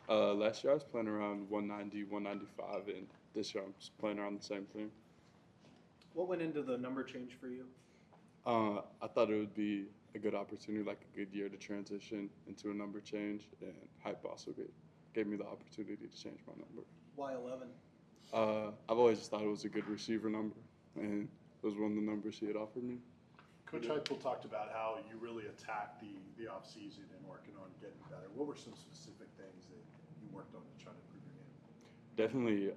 Last year I was playing around 190, 195, and this year I'm just playing around the same thing. What went into the number change for you? I thought it would be a good opportunity, like a good year to transition into a number change, and Hype also gave me the opportunity to change my number. Why 11? I've always just thought it was a good receiver number, and it was one of the numbers he had offered me. Coach Heupel talked about how you really attacked the off season and working on getting better. What were some specific things that you worked on to try to improve your game? Definitely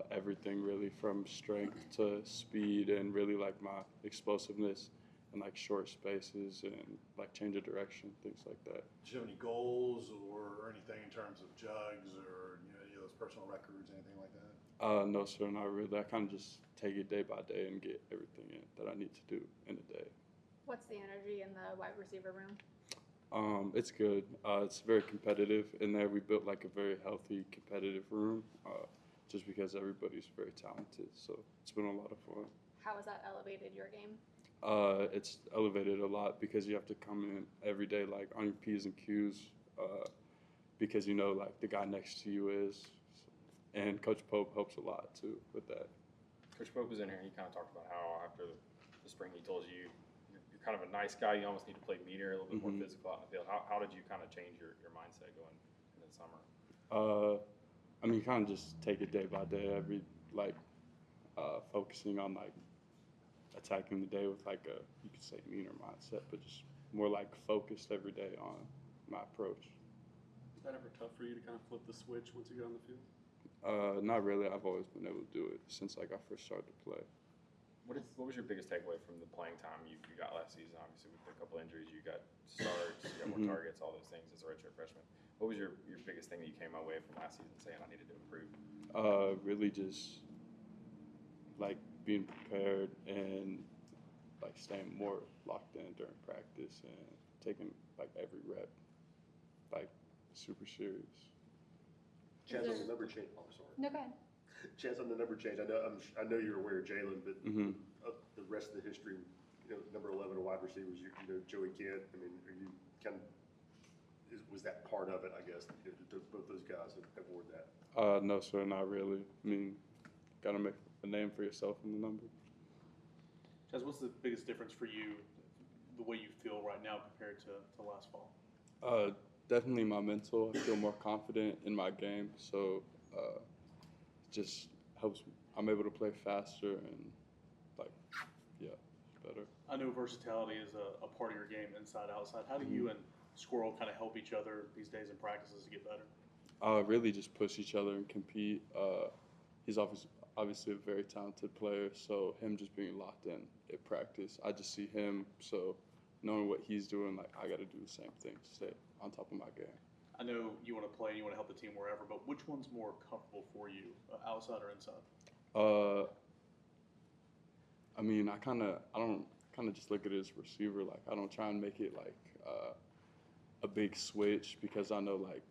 everything, really, from strength to speed, and really like my explosiveness and like short spaces and like change of direction, things like that. Did you have any goals or anything in terms of jugs or any of those personal records, anything like that? No, sir, not really. I kind of just take it day by day and get everything in that I need to do in a day. What's the energy in the wide receiver room? It's good. It's very competitive in there. We built like a very healthy, competitive room, just because everybody's very talented. So it's been a lot of fun. How has that elevated your game? It's elevated a lot because you have to come in every day like on your P's and Q's, because you know like the guy next to you is, and Coach Pope helps a lot too with that. Coach Pope was in here and he kind of talked about how after the spring he told you you're kind of a nice guy, you almost need to play meter, a little bit more physical out in the field. How did you kind of change your mindset going into the summer? I mean, kind of just take it day by day, every like focusing on like attacking the day with like a, you could say, meaner mindset, but just more like focused every day on my approach. Is that ever tough for you to kind of flip the switch once you get on the field? Not really. I've always been able to do it since like I first started to play. What was your biggest takeaway from the playing time you got last season? Obviously, with a couple injuries, you got starts, you got more targets, all those things as a redshirt freshman. What was your biggest thing that you came away from last season saying I needed to improve? Really just like being prepared and like staying more locked in during practice and taking like every rep like super serious. Chaz, on the number change. Oh, sorry. No, go ahead. Chaz, on the number change. I know you're aware of Jalen, but the rest of the history, number 11 wide receivers. Joey Kent. I mean, are you kind of was that part of it? I guess both those guys have worn that. No, sir, not really. I mean, gotta make a name for yourself in the number. Chaz, what's the biggest difference for you, the way you feel right now compared to last fall? Definitely my mental. I feel more confident in my game, so just helps me. I'm able to play faster and like, yeah, better. I know versatility is a part of your game, inside, outside. How do you and Squirrel kind of help each other these days in practices to get better? Really just push each other and compete. He's obviously a very talented player, so him just being locked in at practice, I just see him, so knowing what he's doing, like I got to do the same thing to stay on top of my game. I know you want to play and you want to help the team wherever, but which one's more comfortable for you, outside or inside? I mean, I don't just look at it as receiver. Like I don't try and make it like a big switch because I know like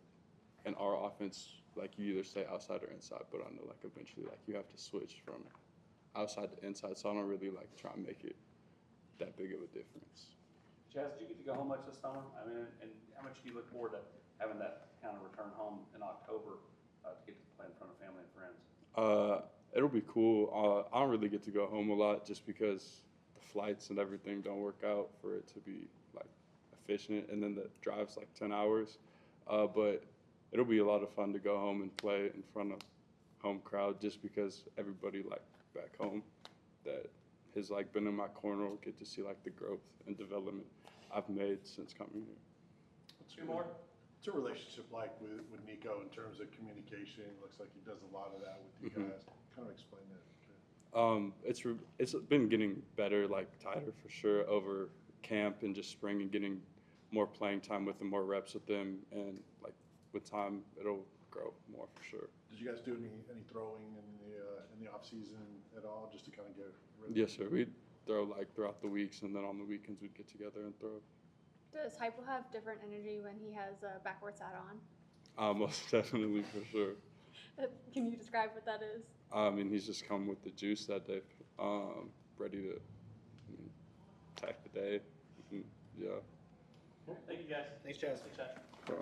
in our offense, like you either stay outside or inside, but I know like eventually like you have to switch from outside to inside, so I don't really like try and make it that big of a difference. Chaz, did you get to go home much this summer? I mean, and how much do you look forward to having that kind of return home in October to get to play in front of family and friends? It'll be cool. I don't really get to go home a lot just because the flights and everything don't work out for it to be like efficient, and then the drive's like 10 hours. But it'll be a lot of fun to go home and play in front of home crowd just because everybody like back home that has like been in my corner will get to see like the growth and development I've made since coming here. What's your relationship like with Nico in terms of communication? Looks like he does a lot of that with you guys. Kind of explain that. It's been getting better, like tighter for sure over camp and just spring, and getting more playing time with them, more reps with them, and like with time it'll grow more for sure. Did you guys do any throwing in the off season at all, just to kind of get rhythm? Yes, sir. We'd throw like throughout the weeks, and then on the weekends we'd get together and throw. Does Hypel have different energy when he has a backwards hat on? Most definitely, for sure. Can you describe what that is? I mean, he's just come with the juice that day, ready to attack the day. Yeah. Thank you, guys. Thanks, Chaz. Thanks, Chaz. So,